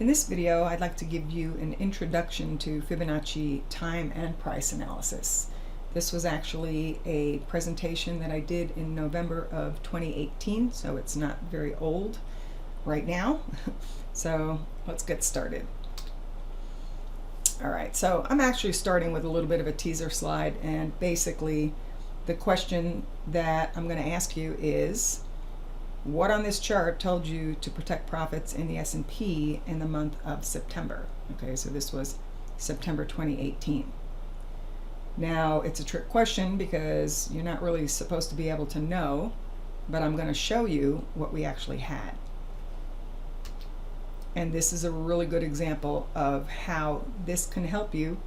In this video, I'd like to give you an introduction to Fibonacci time and price analysis. This was actually a presentation that I did in November of 2018, so it's not very old right now. So let's get started. All right, so I'm actually starting with a little bit of a teaser slide, and basically the question that I'm going to ask you is, what on this chart told you to protect profits in the S&P in the month of September? Okay, so this was September 2018. Now, it's a trick question because you're not really supposed to be able to know, but I'm going to show you what we actually had. And this is a really good example of how this can help you,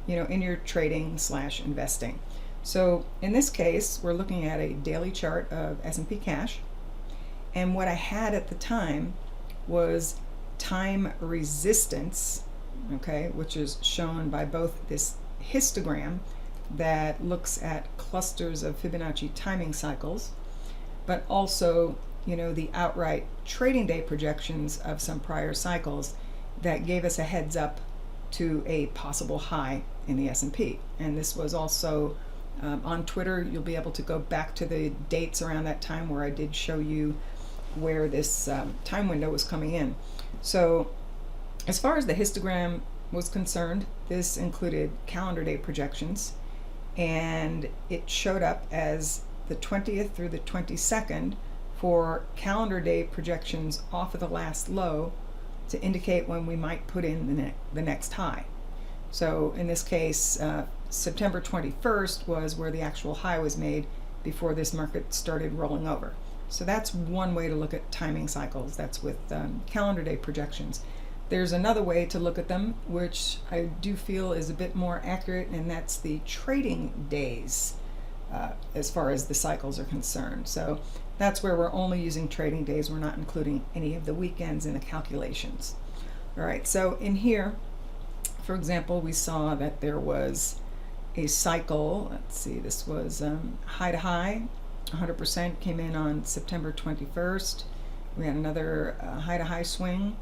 in your trading / investing. So in this case, we're looking at a daily chart of S&P cash. And what I had at the time was time resistance, okay, which is shown by both this histogram that looks at clusters of Fibonacci timing cycles, but also, the outright trading day projections of some prior cycles that gave us a heads up to a possible high in the S&P. And this was also on Twitter. You'll be able to go back to the dates around that time where I did show you where this time window was coming in. So as far as the histogram was concerned, this included calendar day projections, and it showed up as the 20th through the 22nd for calendar day projections off of the last low to indicate when we might put in the next high. So in this case, September 21st was where the actual high was made before this market started rolling over. So that's one way to look at timing cycles. That's with calendar day projections. There's another way to look at them, which I do feel is a bit more accurate, and that's the trading days as far as the cycles are concerned. So that's where we're only using trading days. We're not including any of the weekends in the calculations. All right, so in here, for example, we saw that there was a cycle. Let's see, this was high to high. 100% came in on September 21st. We had another high to high swing.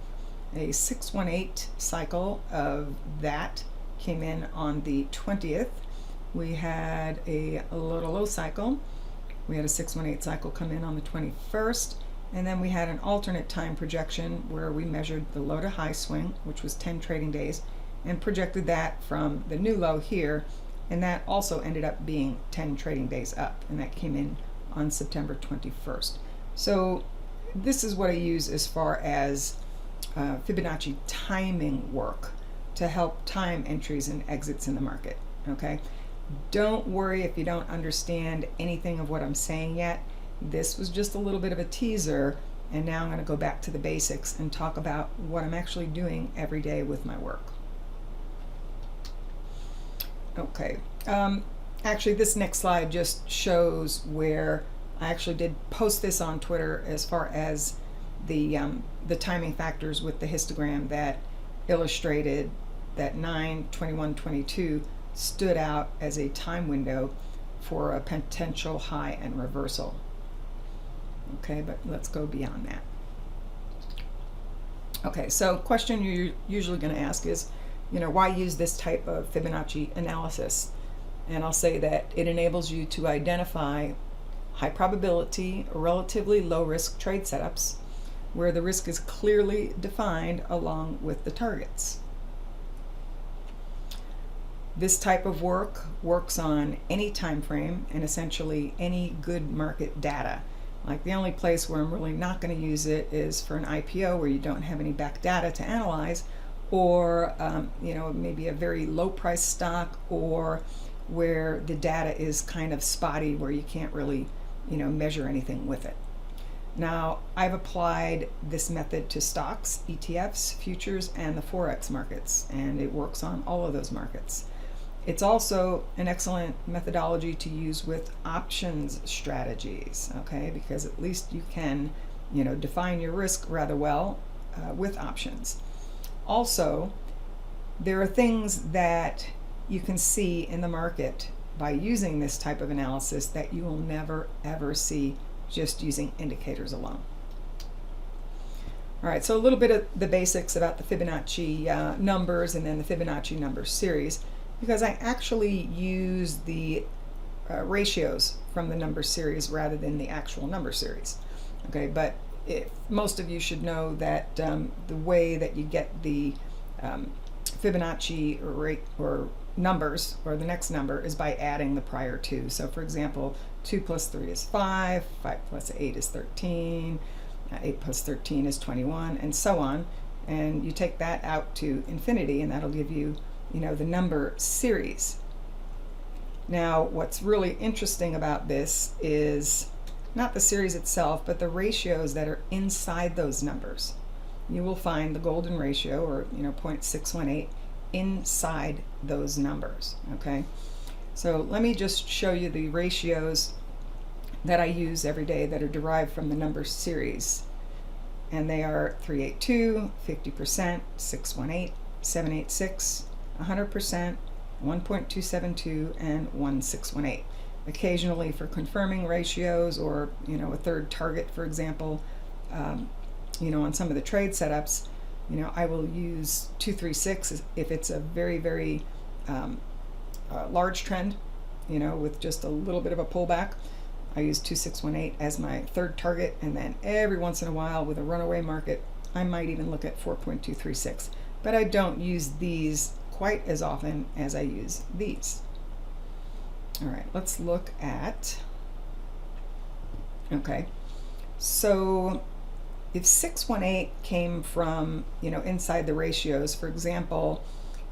A 618 cycle of that came in on the 20th. We had a low to low cycle. We had a 618 cycle come in on the 21st. And then we had an alternate time projection where we measured the low to high swing, which was 10 trading days, and projected that from the new low here. And that also ended up being 10 trading days up, and that came in on September 21st. So this is what I use as far as Fibonacci timing work to help time entries and exits in the market. Okay, don't worry if you don't understand anything of what I'm saying yet. This was just a little bit of a teaser, and now I'm going to go back to the basics and talk about what I'm actually doing every day with my work. Okay, actually this next slide just shows where I actually did post this on Twitter as far as the timing factors with the histogram that illustrated that 9/21/22 stood out as a time window for a potential high and reversal. Okay, but let's go beyond that. Okay, so question you're usually going to ask is, why use this type of Fibonacci analysis? And I'll say that it enables you to identify high probability, relatively low risk trade setups where the risk is clearly defined along with the targets. This type of work works on any time frame and essentially any good market data. Like, the only place where I'm really not going to use it is for an IPO where you don't have any back data to analyze, or maybe a very low price stock, or where the data is kind of spotty where you can't really measure anything with it. Now, I've applied this method to stocks, ETFs, futures, and the Forex markets, and it works on all of those markets. It's also an excellent methodology to use with options strategies, okay, because at least you can define your risk rather well with options. Also, there are things that you can see in the market by using this type of analysis that you will never ever see just using indicators alone. All right, so a little bit of the basics about the Fibonacci numbers and then the Fibonacci number series, because I actually use the ratios from the number series rather than the actual number series. Okay, but most of you should know that the way that you get the Fibonacci rate or numbers, or the next number, is by adding the prior two. So for example, 2 plus 3 is 5, 5 plus 8 is 13, 8 plus 13 is 21, and so on. And you take that out to infinity, and that'll give you, the number series. Now, what's really interesting about this is not the series itself, but the ratios that are inside those numbers. You will find the golden ratio, or 0.618, inside those numbers. Okay, so let me just show you the ratios that I use every day that are derived from the number series. And they are 382, 50%, 618, 786, 100%, 1.272, and 1618. Occasionally for confirming ratios, or a third target, for example, on some of the trade setups, I will use 236 if it's a very, very large trend, with just a little bit of a pullback. I use 2618 as my third target, and then every once in a while with a runaway market, I might even look at 4.236. But I don't use these quite as often as I use these. All right, let's look at, okay, so if 618 came from, inside the ratios, for example,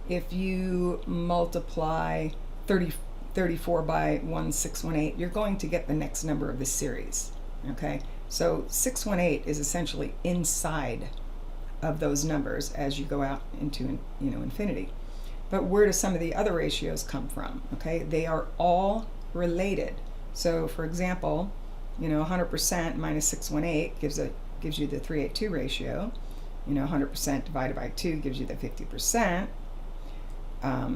if you multiply 34 by 1618, you're going to get the next number of the series. Okay, so 618 is essentially inside of those numbers as you go out into infinity. But where do some of the other ratios come from? Okay, they are all related. So for example, 100% minus 618 gives you the 382 ratio. 100% divided by 2 gives you the 50%.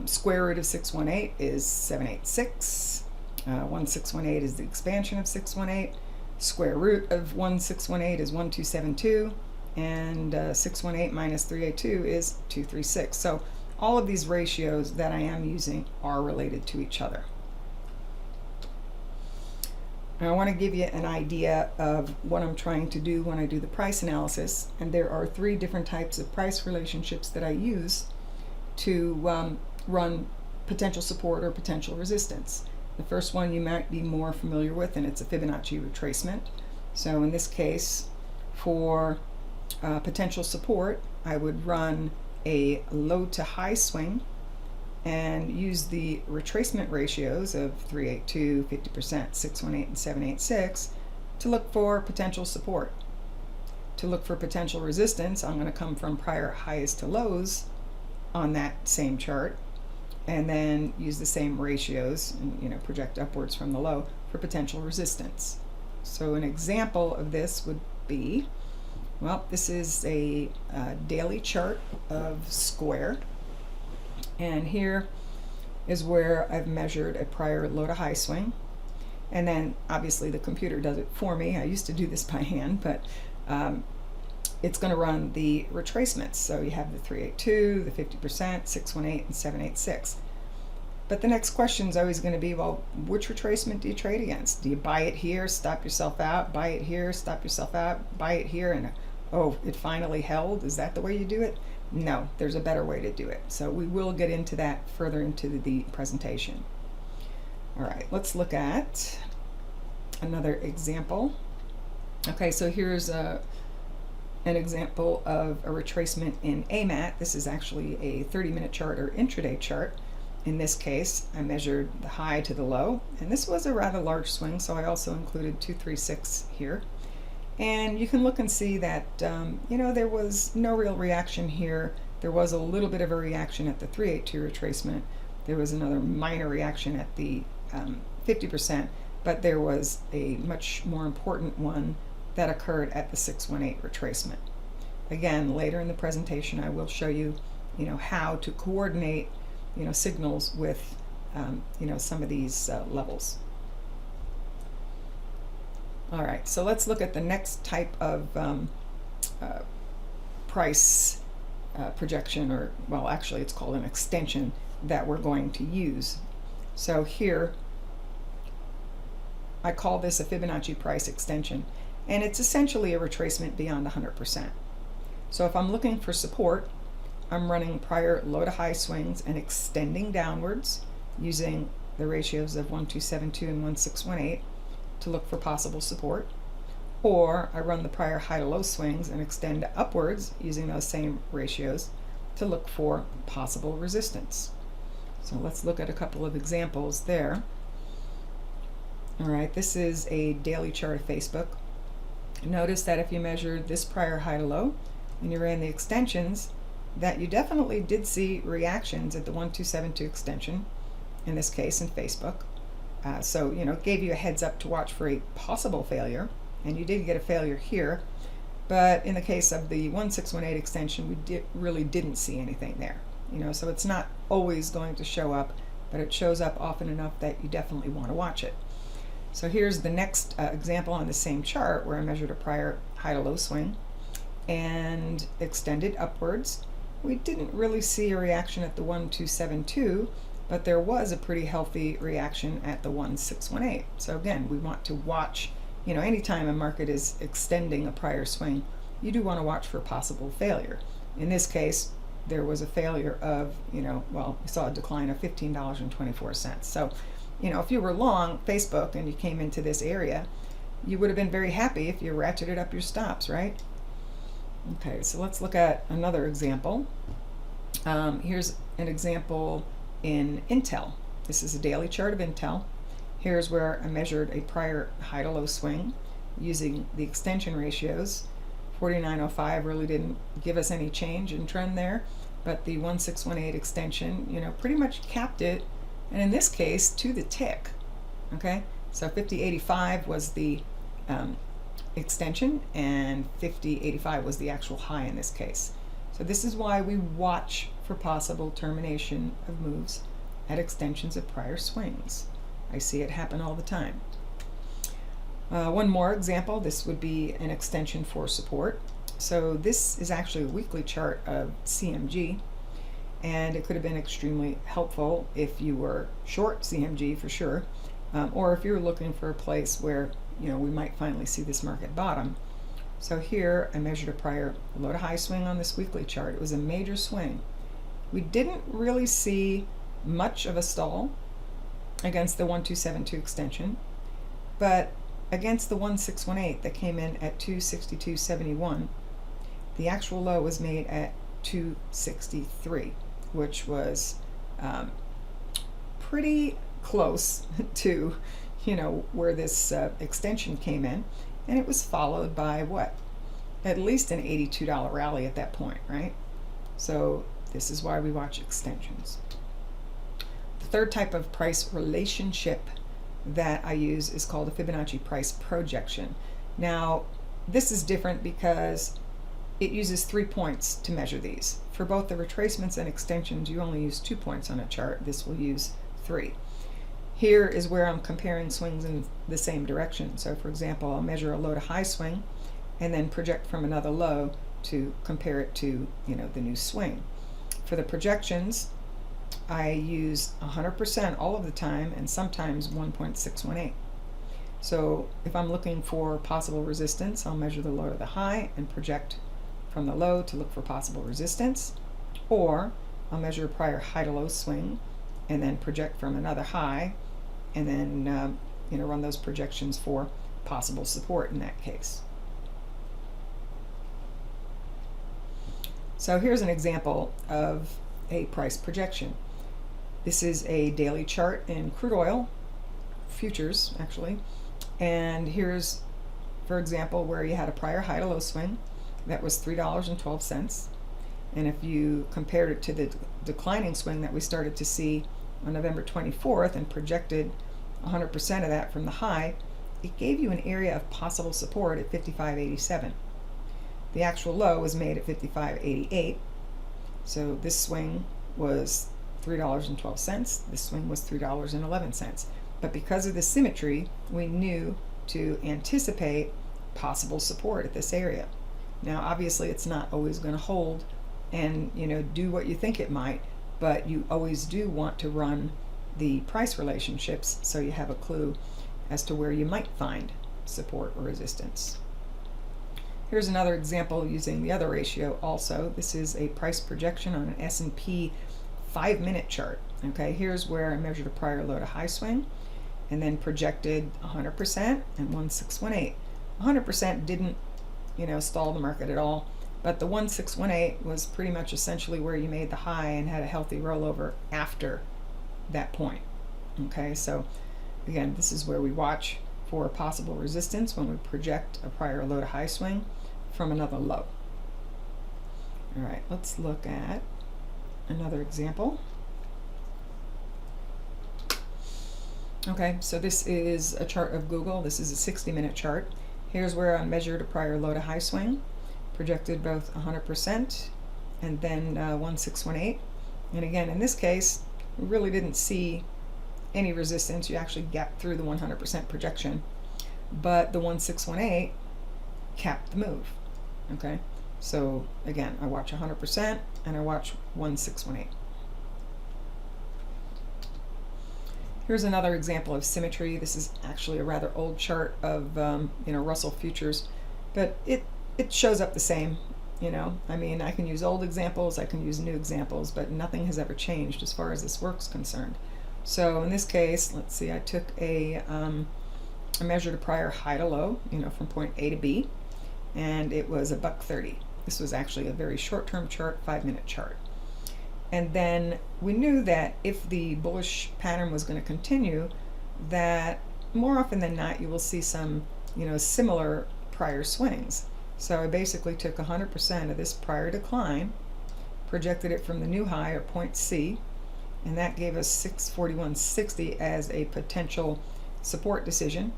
Square root of 618 is 786. 1618 is the expansion of 618. Square root of 1618 is 1272. And 618 minus 382 is 236. So all of these ratios that I am using are related to each other. Now I want to give you an idea of what I'm trying to do when I do the price analysis, and there are 3 different types of price relationships that I use to run potential support or potential resistance. The first one you might be more familiar with, and it's a Fibonacci retracement. So in this case, for potential support, I would run a low to high swing and use the retracement ratios of 382, 50%, 618, and 786 to look for potential support. To look for potential resistance, I'm going to come from prior highs to lows on that same chart, and then use the same ratios and project upwards from the low for potential resistance. So an example of this would be, well, this is a daily chart of Square, and here is where I've measured a prior low to high swing, and then obviously the computer does it for me. I used to do this by hand, but it's going to run the retracements. So you have the 382, the 50%, 618, and 786. But the next question is always going to be, well, which retracement do you trade against? Do you buy it here, stop yourself out, buy it here, stop yourself out, buy it here, and oh, it finally held? Is that the way you do it? No, there's a better way to do it. So we will get into that further into the presentation. All right, let's look at another example. Okay, so here's an example of a retracement in AMAT. This is actually a 30-minute chart or intraday chart. In this case, I measured the high to the low, and this was a rather large swing, so I also included 236 here. And you can look and see that there was no real reaction here. There was a little bit of a reaction at the 382 retracement. There was another minor reaction at the 50%, but there was a much more important one that occurred at the 618 retracement. Again, later in the presentation, I will show you, how to coordinate, signals with, some of these levels. All right, so let's look at the next type of price projection, or well, actually it's called an extension that we're going to use. So here I call this a Fibonacci Price Extension, and it's essentially a retracement beyond 100%. So if I'm looking for support, I'm running prior low to high swings and extending downwards using the ratios of 1272 and 1618 to look for possible support. Or I run the prior high to low swings and extend upwards using those same ratios to look for possible resistance. So let's look at a couple of examples there. All right, this is a daily chart of Facebook. Notice that if you measured this prior high to low and you ran the extensions, that you definitely did see reactions at the 1272 extension, in this case in Facebook. So, it gave you a heads up to watch for a possible failure, and you did get a failure here. But in the case of the 1618 extension, we really didn't see anything there. So it's not always going to show up, but it shows up often enough that you definitely want to watch it. So here's the next example on the same chart where I measured a prior high to low swing and extended upwards. We didn't really see a reaction at the 1272, but there was a pretty healthy reaction at the 1618. So again, we want to watch, anytime a market is extending a prior swing, you do want to watch for possible failure. In this case, there was a failure of, we saw a decline of $15.24. So, if you were long Facebook and you came into this area, you would have been very happy if you ratcheted up your stops, right? Okay, so let's look at another example. Here's an example in Intel. This is a daily chart of Intel. Here's where I measured a prior high to low swing using the extension ratios. 4905 really didn't give us any change in trend there, but the 1618 extension, pretty much capped it, and in this case, to the tick. Okay, so 5085 was the extension, and 5085 was the actual high in this case. So this is why we watch for possible termination of moves at extensions of prior swings. I see it happen all the time. One more example, this would be an extension for support. So this is actually a weekly chart of CMG, and it could have been extremely helpful if you were short CMG for sure, or if you were looking for a place where we might finally see this market bottom. So here I measured a prior low to high swing on this weekly chart. It was a major swing. We didn't really see much of a stall against the 1272 extension, but against the 1618 that came in at 262.71, the actual low was made at 263, which was pretty close to where this extension came in, and it was followed by what? At least an $82 rally at that point, right? So this is why we watch extensions. The third type of price relationship that I use is called a Fibonacci price projection. Now, this is different because it uses 3 points to measure these. For both the retracements and extensions, you only use 2 points on a chart. This will use 3. Here is where I'm comparing swings in the same direction. So for example, I'll measure a low to high swing and then project from another low to compare it to the new swing. For the projections, I use 100% all of the time, and sometimes 1.618. So if I'm looking for possible resistance, I'll measure the low to the high and project from the low to look for possible resistance, or I'll measure a prior high to low swing and then project from another high, and then run those projections for possible support in that case. So here's an example of a price projection. This is a daily chart in crude oil futures, actually, and here's, for example, where you had a prior high to low swing that was $3.12, and if you compared it to the declining swing that we started to see on November 24th and projected 100% of that from the high, it gave you an area of possible support at 55.87. The actual low was made at 55.88, so this swing was $3.12, this swing was $3.11. But because of the symmetry, we knew to anticipate possible support at this area. Now obviously it's not always going to hold and do what you think it might, but you always do want to run the price relationships so you have a clue as to where you might find support or resistance. Here's another example using the other ratio also. This is a price projection on an S&P 5-minute chart. Okay, here's where I measured a prior low to high swing and then projected 100% and 1618. 100% didn't stall the market at all, but the 1618 was pretty much essentially where you made the high and had a healthy rollover after that point. Okay, so again, this is where we watch for possible resistance when we project a prior low to high swing from another low. All right, let's look at another example. Okay, so this is a chart of Google. This is a 60-minute chart. Here's where I measured a prior low to high swing, projected both 100% and then 1618. And again, in this case, we really didn't see any resistance. You actually gapped through the 100% projection, but the 1618 capped the move. Okay, so again, I watch 100% and I watch 1618. Here's another example of Symmetry. This is actually a rather old chart of Russell futures, but it shows up the same. I mean, I can use old examples, I can use new examples, but nothing has ever changed as far as this work's concerned. So in this case, let's see, I took I measured a prior high to low, from point A to B, and it was $1.30. This was actually a very short-term chart, 5-minute chart. And then we knew that if the bullish pattern was going to continue, that more often than not you will see some, similar prior swings. So I basically took 100% of this prior decline, projected it from the new high or point C, and that gave us 641.60 as a potential support decision.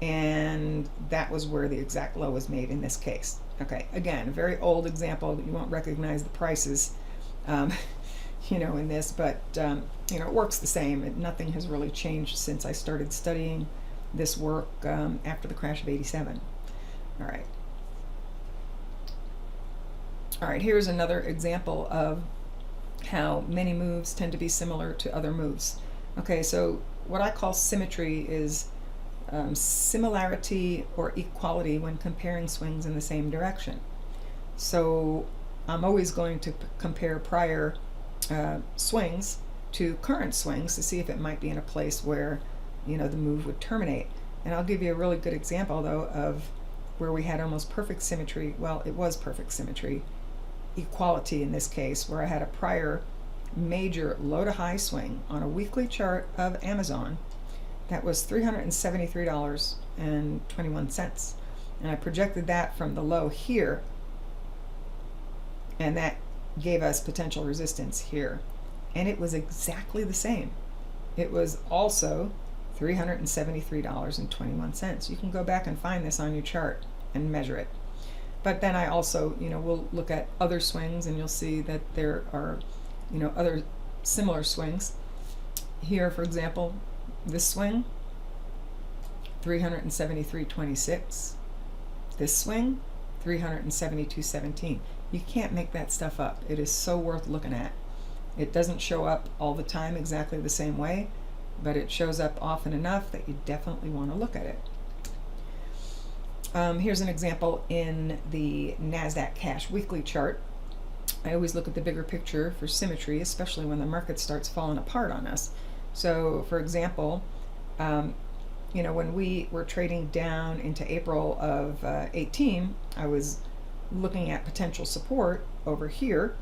And that was where the exact low was made in this case. Okay, again, a very old example that you won't recognize the prices in this, but it works the same. Nothing has really changed since I started studying this work after the crash of '87. All right, here's another example of how many moves tend to be similar to other moves. Okay, so what I call symmetry is similarity or equality when comparing swings in the same direction. So I'm always going to compare prior swings to current swings to see if it might be in a place where the move would terminate. And I'll give you a really good example though of where we had almost perfect symmetry. Well, it was perfect symmetry, equality in this case, where I had a prior major low to high swing on a weekly chart of Amazon that was $373.21, and I projected that from the low here, and that gave us potential resistance here, and it was exactly the same. It was also $373.21. You can go back and find this on your chart and measure it. But then I also, will look at other swings, and you'll see that there are, other similar swings. Here, for example, this swing, $373.26. This swing, $372.17. You can't make that stuff up. It is so worth looking at. It doesn't show up all the time exactly the same way, but it shows up often enough that you definitely want to look at it. Here's an example in the NASDAQ Cash weekly chart. I always look at the bigger picture for symmetry, especially when the market starts falling apart on us. So, for example, when we were trading down into April of 18, I was looking at potential support over here,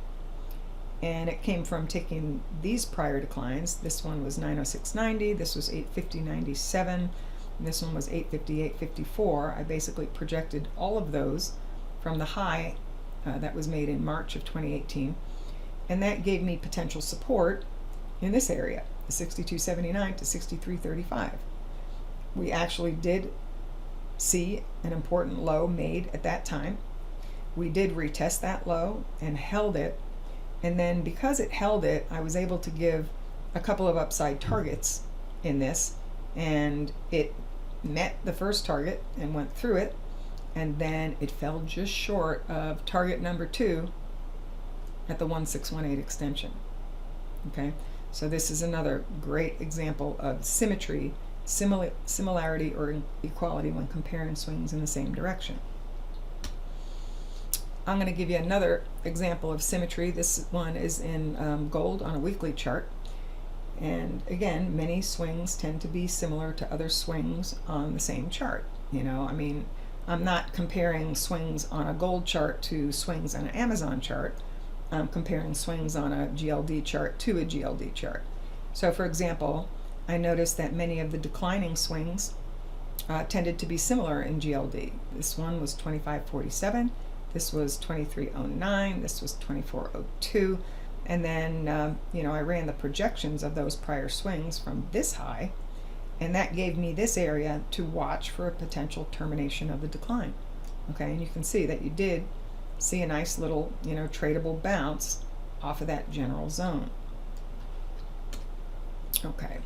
and it came from taking these prior declines. This one was 906.90, this was 850.97, and this one was 858.54. I basically projected all of those from the high that was made in March of 2018, and that gave me potential support in this area, the 62.79 to 63.35. We actually did see an important low made at that time. We did retest that low and held it, and then because it held it, I was able to give a couple of upside targets in this, and it met the first target and went through it, and then it fell just short of target number 2 at the 1618 extension. Okay, so this is another great example of symmetry, similarity or equality when comparing swings in the same direction. I'm going to give you another example of symmetry. This one is in gold on a weekly chart. And again, many swings tend to be similar to other swings on the same chart. You know, I mean, I'm not comparing swings on a gold chart to swings on an Amazon chart. I'm comparing swings on a GLD chart to a GLD chart. So for example, I noticed that many of the declining swings tended to be similar in GLD. This one was 25.47, this was 23.09, this was 24.02, and then you know, I ran the projections of those prior swings from this high, and that gave me this area to watch for a potential termination of the decline. Okay, and you can see that you did see a nice little, you know, tradable bounce off of that general zone. Okay,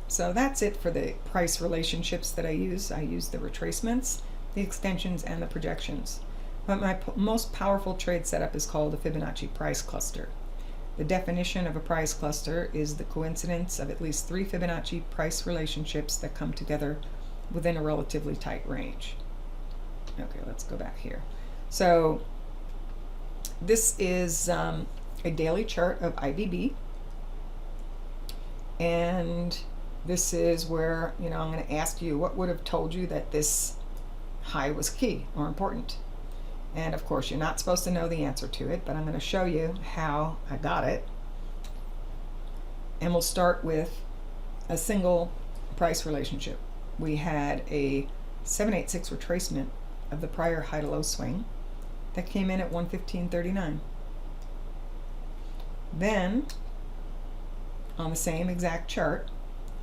so that's it for the price relationships that I use. I use the retracements, the extensions, and the projections. But my most powerful trade setup is called a Fibonacci price cluster. The definition of a price cluster is the coincidence of at least 3 Fibonacci price relationships that come together within a relatively tight range. Okay, let's go back here. So this is a daily chart of IBB, and this is where, you know, I'm going to ask you what would have told you that this high was key or important. And of course, you're not supposed to know the answer to it, but I'm going to show you how I got it. And we'll start with a single price relationship. We had a 786 retracement of the prior high to low swing that came in at 115.39. Then on the same exact chart,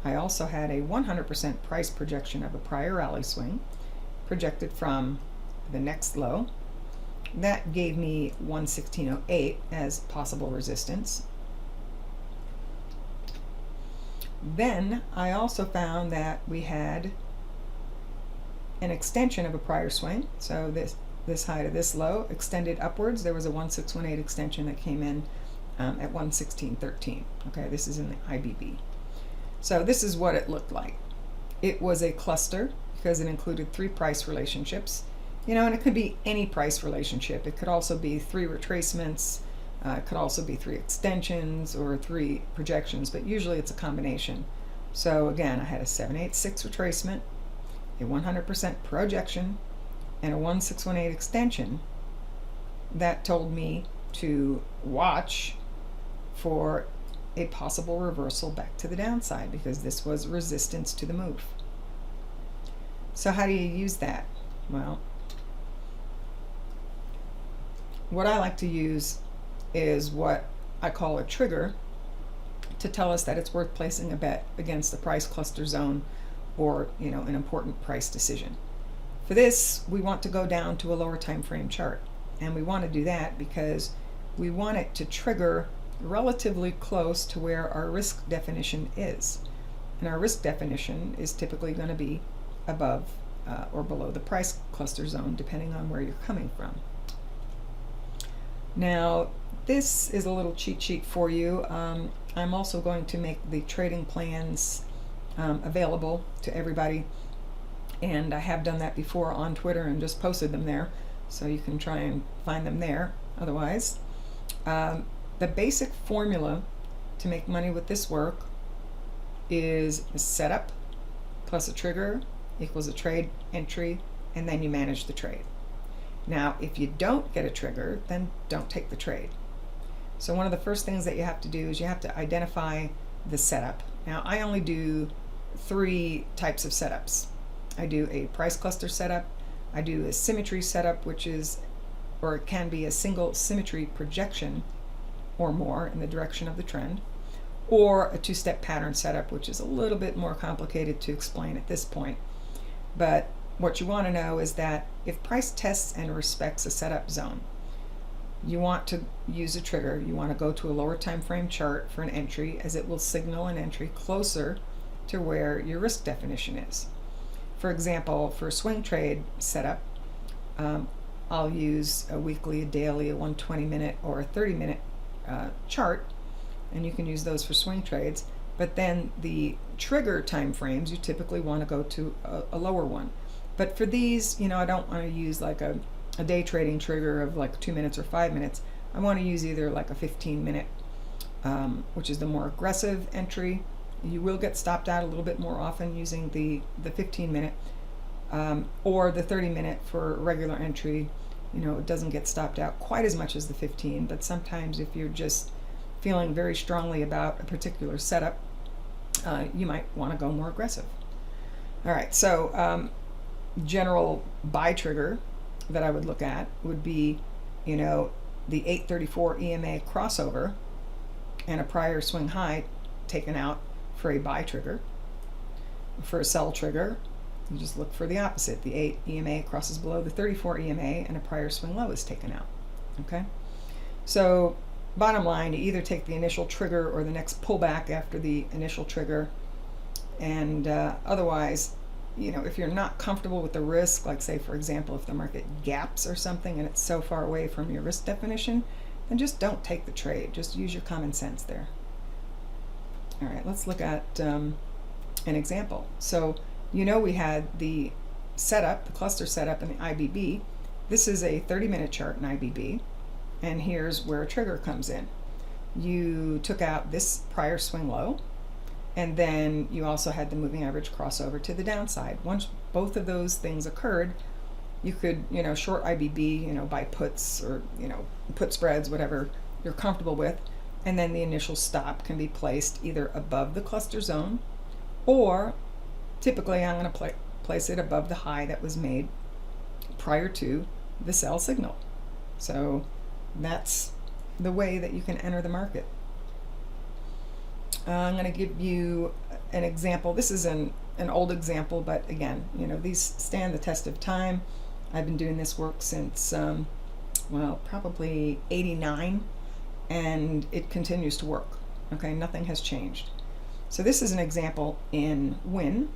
I also had a 100% price projection of a prior rally swing projected from the next low. That gave me 116.08 as possible resistance. Then I also found that we had an extension of a prior swing. So this high to this low extended upwards. There was a 1618 extension that came in at 116.13. Okay, this is in the IBB. So this is what it looked like. It was a cluster because it included 3 price relationships. You know, and it could be any price relationship. It could also be 3 retracements. It could also be 3 extensions or 3 projections, but usually it's a combination. So again, I had a 786 retracement, a 100% projection, and a 1618 extension that told me to watch for a possible reversal back to the downside because this was resistance to the move. So how do you use that? Well, what I like to use is what I call a trigger to tell us that it's worth placing a bet against the price cluster zone or, you know, an important price decision. For this, we want to go down to a lower time frame chart, and we want to do that because we want it to trigger relatively close to where our risk definition is. And our risk definition is typically going to be above or below the price cluster zone, depending on where you're coming from. Now, this is a little cheat sheet for you. I'm also going to make the trading plans available to everybody, and I have done that before on Twitter and just posted them there, so you can try and find them there otherwise. The basic formula to make money with this work is a setup plus a trigger equals a trade entry, and then you manage the trade. Now, if you don't get a trigger, then don't take the trade. So one of the first things that you have to do is you have to identify the setup. Now, I only do 3 types of setups. I do a price cluster setup, I do a symmetry setup, which is, or it can be a single symmetry projection or more in the direction of the trend, or a 2-step pattern setup, which is a little bit more complicated to explain at this point. But what you want to know is that if price tests and respects a setup zone, you want to use a trigger. You want to go to a lower time frame chart for an entry, as it will signal an entry closer to where your risk definition is. For example, for a swing trade setup, I'll use a weekly, a daily, a 120-minute, or a 30-minute chart, and you can use those for swing trades. But then the trigger time frames, you typically want to go to a lower one. But for these, I don't want to use like a day trading trigger of like 2 minutes or 5 minutes. I want to use either like a 15-minute, which is the more aggressive entry. You will get stopped out a little bit more often using the 15-minute, or the 30-minute for regular entry. It doesn't get stopped out quite as much as the 15, but sometimes if you're just feeling very strongly about a particular setup, you might want to go more aggressive. All right, so general buy trigger that I would look at would be, the 834 EMA crossover and a prior swing high taken out for a buy trigger. For a sell trigger, you just look for the opposite. The 8 EMA crosses below the 34 EMA and a prior swing low is taken out. Okay, so bottom line, you either take the initial trigger or the next pullback after the initial trigger, and otherwise, if you're not comfortable with the risk, like say for example if the market gaps or something and it's so far away from your risk definition, then just don't take the trade. Just use your common sense there. All right, let's look at an example. So we had the setup, the cluster setup in the IBB. This is a 30-minute chart in IBB, and here's where a trigger comes in. You took out this prior swing low, and then you also had the moving average crossover to the downside. Once both of those things occurred, you could, short IBB, buy puts or, put spreads, whatever you're comfortable with. And then the initial stop can be placed either above the cluster zone, or typically I'm going to place it above the high that was made prior to the sell signal. So that's the way that you can enter the market. I'm going to give you an example. This is an old example, but again, these stand the test of time. I've been doing this work since, probably 89, and it continues to work. Okay, nothing has changed. So this is an example in WIN.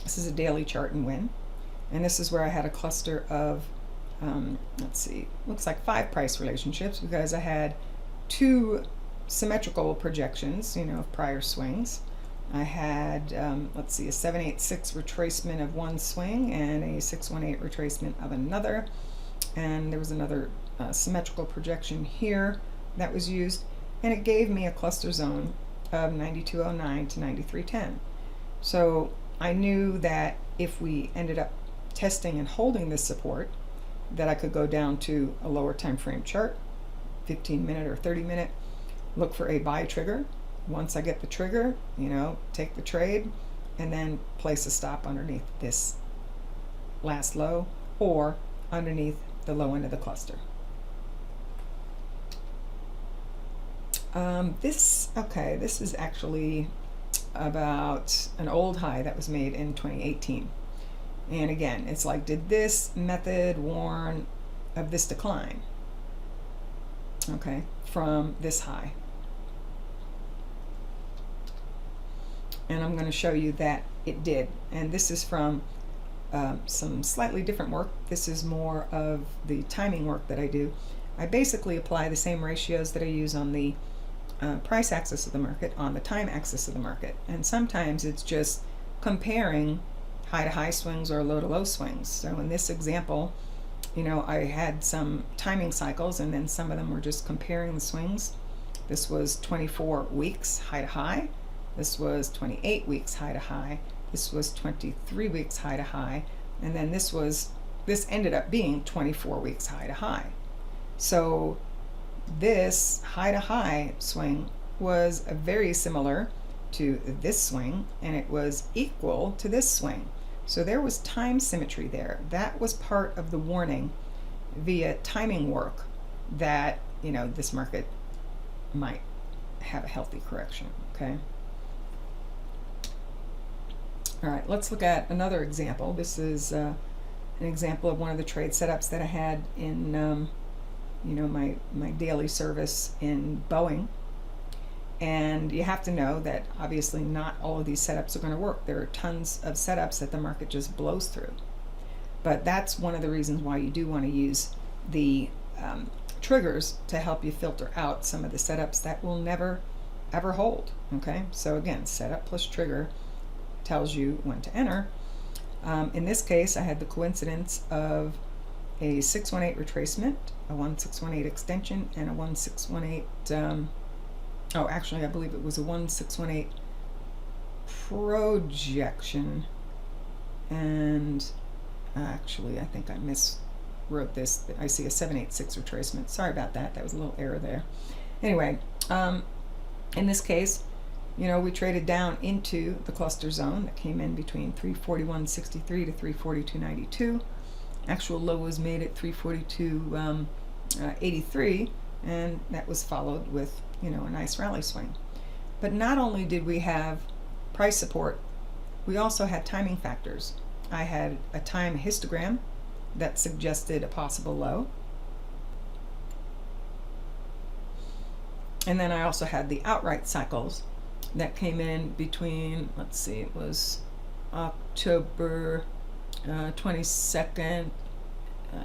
This is a daily chart in WIN, and this is where I had a cluster of, looks like 5 price relationships, because I had 2 symmetrical projections, of prior swings. I had, a 786 retracement of one swing and a 618 retracement of another, and there was another symmetrical projection here that was used, and it gave me a cluster zone of 9209 to 9310. So I knew that if we ended up testing and holding this support, that I could go down to a lower time frame chart, 15-minute or 30-minute, look for a buy trigger. Once I get the trigger, take the trade and then place a stop underneath this last low or underneath the low end of the cluster. This is actually about an old high that was made in 2018. And again, it's like, did this method warn of this decline? Okay, from this high. And I'm going to show you that it did. And this is from some slightly different work. This is more of the timing work that I do. I basically apply the same ratios that I use on the price axis of the market on the time axis of the market. And sometimes it's just comparing high to high swings or low to low swings. So in this example, I had some timing cycles, and then some of them were just comparing the swings. This was 24 weeks high to high. This was 28 weeks high to high. This was 23 weeks high to high. And then this ended up being 24 weeks high to high. So this high to high swing was very similar to this swing, and it was equal to this swing. So there was time symmetry there. That was part of the warning via timing work that, this market might have a healthy correction. Okay. All right, let's look at another example. This is an example of one of the trade setups that I had in my daily service in Boeing. And you have to know that obviously not all of these setups are going to work. There are tons of setups that the market just blows through. But that's one of the reasons why you do want to use the triggers to help you filter out some of the setups that will never ever hold. Okay, so again, setup plus trigger tells you when to enter. In this case, I had the coincidence of a 618 retracement, a 1618 extension, and a 1618 oh, actually I believe it was a 1618 projection, and actually I think I miswrote this. I see a 786 retracement. Sorry about that. That was a little error there. Anyway, in this case, you know, we traded down into the cluster zone that came in between 341.63 to 342.92. Actual low was made at 342.83, and that was followed with, you know, a nice rally swing. But not only did we have price support, we also had timing factors. I had a time histogram that suggested a possible low. And then I also had the outright cycles that came in between, let's see, it was October 22nd,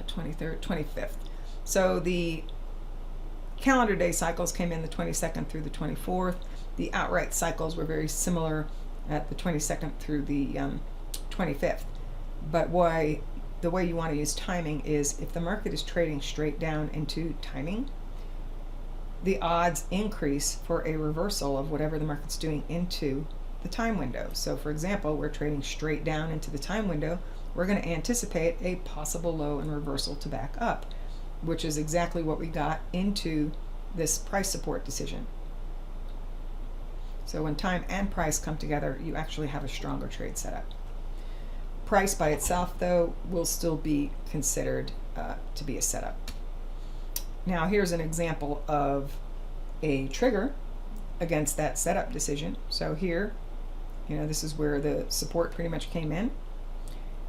23rd, 25th. So the calendar day cycles came in the 22nd through the 24th. The outright cycles were very similar at the 22nd through the 25th. But the way you want to use timing is if the market is trading straight down into timing, the odds increase for a reversal of whatever the market's doing into the time window. So for example, we're trading straight down into the time window. We're going to anticipate a possible low and reversal to back up, which is exactly what we got into this price support decision. So when time and price come together, you actually have a stronger trade setup. Price by itself, though, will still be considered to be a setup. Now here's an example of a trigger against that setup decision. So here, you know, this is where the support pretty much came in.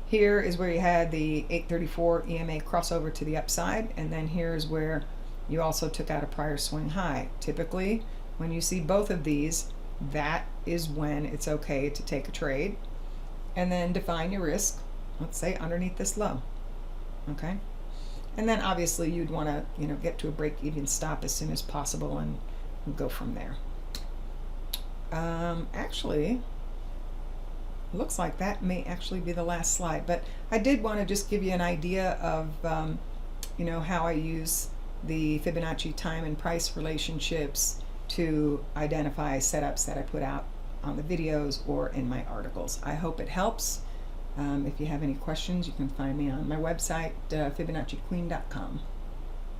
Here is where you had the 834 EMA crossover to the upside, and then here's where you also took out a prior swing high. Typically, when you see both of these, that is when it's okay to take a trade, and then define your risk, let's say underneath this low. Okay? And then obviously you'd want to, you know, get to a break-even stop as soon as possible and go from there. Actually, looks like that may actually be the last slide, but I did want to just give you an idea of, you know, how I use the Fibonacci time and price relationships to identify setups that I put out on the videos or in my articles. I hope it helps. If you have any questions, you can find me on my website, FibonacciQueen.com.